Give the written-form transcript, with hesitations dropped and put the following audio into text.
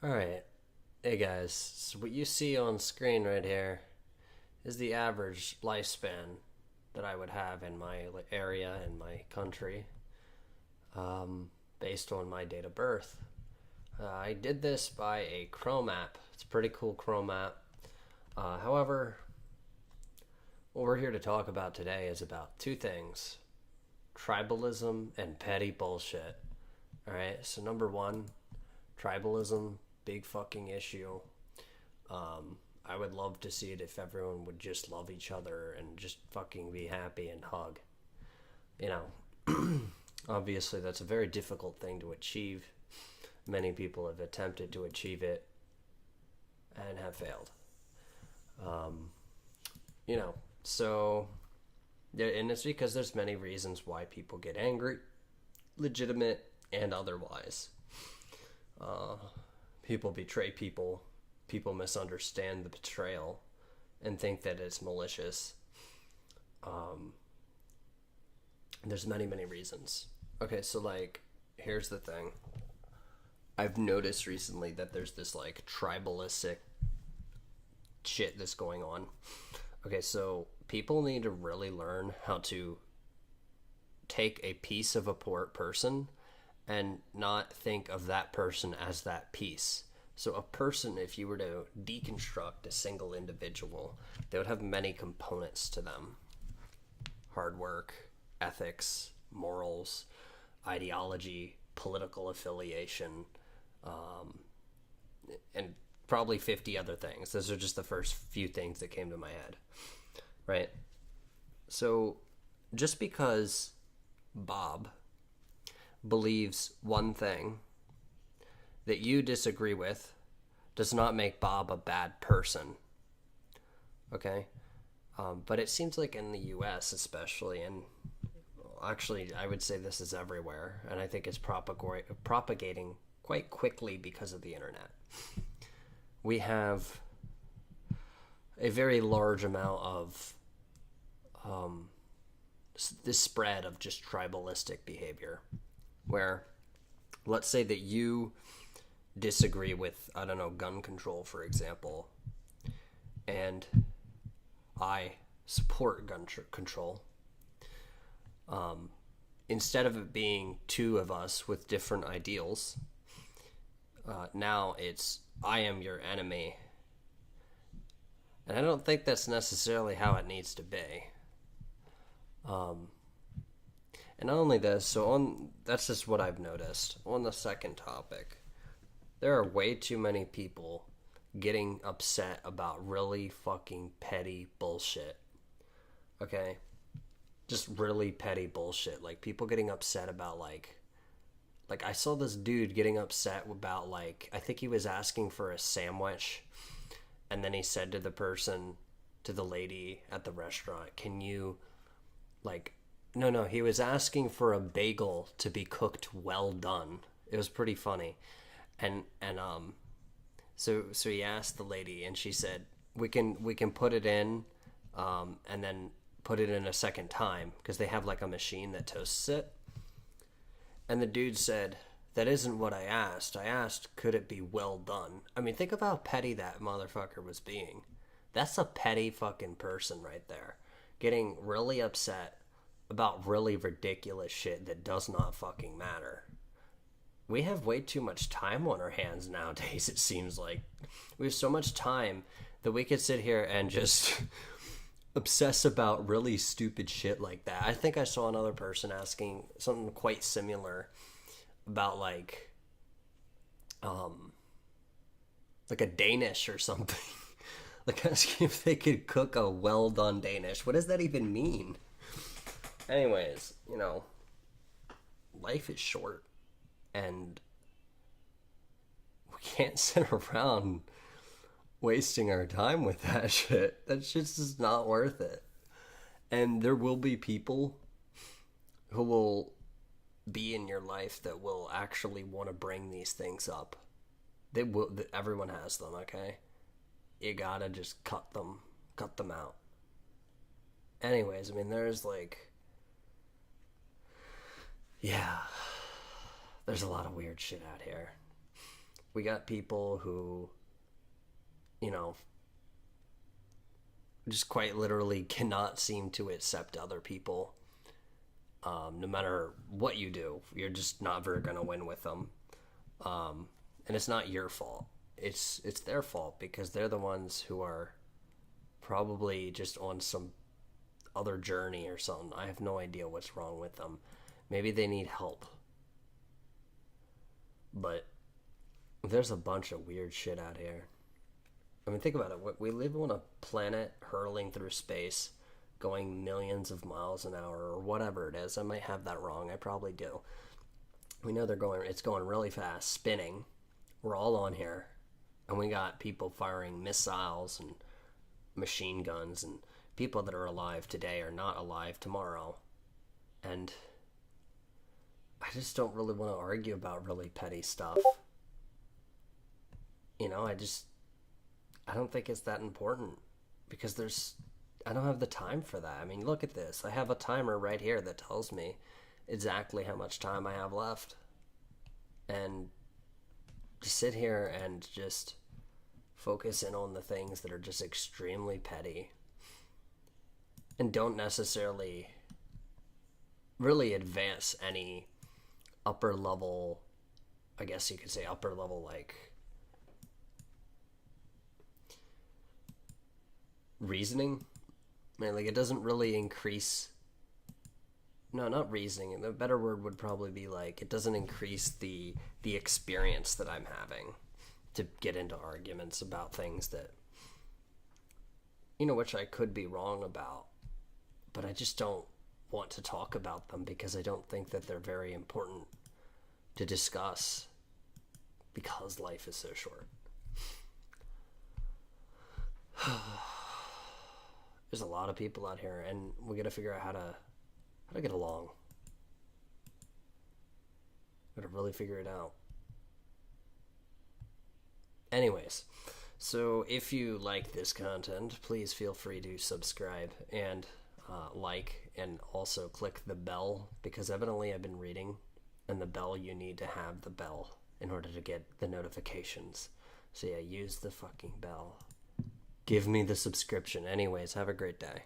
Alright, hey guys, so what you see on screen right here is the average lifespan that I would have in my area, in my country, based on my date of birth. I did this by a Chrome app. It's a pretty cool Chrome app. However, what we're here to talk about today is about two things: tribalism and petty bullshit. Alright, so number one, tribalism, big fucking issue. I would love to see it if everyone would just love each other and just fucking be happy and hug. You know, obviously that's a very difficult thing to achieve. Many people have attempted to achieve it and have failed. You know, so yeah, and it's because there's many reasons why people get angry, legitimate and otherwise. People betray people. People misunderstand the betrayal and think that it's malicious. There's many reasons. Okay, so like, here's the thing. I've noticed recently that there's this like tribalistic shit that's going on. Okay, so people need to really learn how to take a piece of a poor person and not think of that person as that piece. So a person, if you were to deconstruct a single individual, they would have many components to them: hard work, ethics, morals, ideology, political affiliation, and probably 50 other things. Those are just the first few things that came to my head, right? So just because Bob believes one thing that you disagree with does not make Bob a bad person. Okay? But it seems like in the US especially, and actually I would say this is everywhere, and I think it's propagating quite quickly because of the internet. We have a very large amount of this spread of just tribalistic behavior, where let's say that you disagree with, I don't know, gun control, for example, and I support gun control. Instead of it being two of us with different ideals, now it's I am your enemy. And I don't think that's necessarily how it needs to be. And not only this, that's just what I've noticed. On the second topic, there are way too many people getting upset about really fucking petty bullshit. Okay? Just really petty bullshit. Like, people getting upset about, like I saw this dude getting upset about, like, I think he was asking for a sandwich, and then he said to the lady at the restaurant, can you, like, no, he was asking for a bagel to be cooked well done. It was pretty funny. And so he asked the lady, and she said, we can put it in, and then put it in a second time, because they have like a machine that toasts it. And the dude said, that isn't what I asked. I asked, could it be well done? I mean, think of how petty that motherfucker was being. That's a petty fucking person right there, getting really upset about really ridiculous shit that does not fucking matter. We have way too much time on our hands nowadays, it seems like. We have so much time that we could sit here and just obsess about really stupid shit like that. I think I saw another person asking something quite similar about like a Danish or something. Like asking if they could cook a well done Danish. What does that even mean? Anyways, you know, life is short, and we can't sit around wasting our time with that shit. That shit's just not worth it. And there will be people who will be in your life that will actually want to bring these things up. They will. Everyone has them, okay? You gotta just cut them out. Anyways, I mean, there's like, yeah, there's a lot of weird shit out here. We got people who, you know, just quite literally cannot seem to accept other people. No matter what you do, you're just not very going to win with them. And it's not your fault. It's their fault because they're the ones who are probably just on some other journey or something. I have no idea what's wrong with them. Maybe they need help. But there's a bunch of weird shit out here. I mean, think about it. We live on a planet hurling through space, going millions of miles an hour or whatever it is. I might have that wrong. I probably do. We know it's going really fast, spinning. We're all on here. And we got people firing missiles and machine guns, and people that are alive today are not alive tomorrow. And I just don't really want to argue about really petty stuff. You know, I don't think it's that important because I don't have the time for that. I mean, look at this. I have a timer right here that tells me exactly how much time I have left. And to sit here and just focus in on the things that are just extremely petty and don't necessarily really advance any upper level, I guess you could say upper level, like, reasoning. I mean, like, it doesn't really increase. No, not reasoning. The better word would probably be like, it doesn't increase the experience that I'm having to get into arguments about things that, you know, which I could be wrong about, but I just don't want to talk about them because I don't think that they're very important to discuss because life is so short. There's a lot of people out here, and we got to figure out how to get along. Got to really figure it out. Anyways, so if you like this content, please feel free to subscribe and like, and also click the bell, because evidently I've been reading, and the bell, you need to have the bell in order to get the notifications. So yeah, use the fucking bell. Give me the subscription. Anyways, have a great day.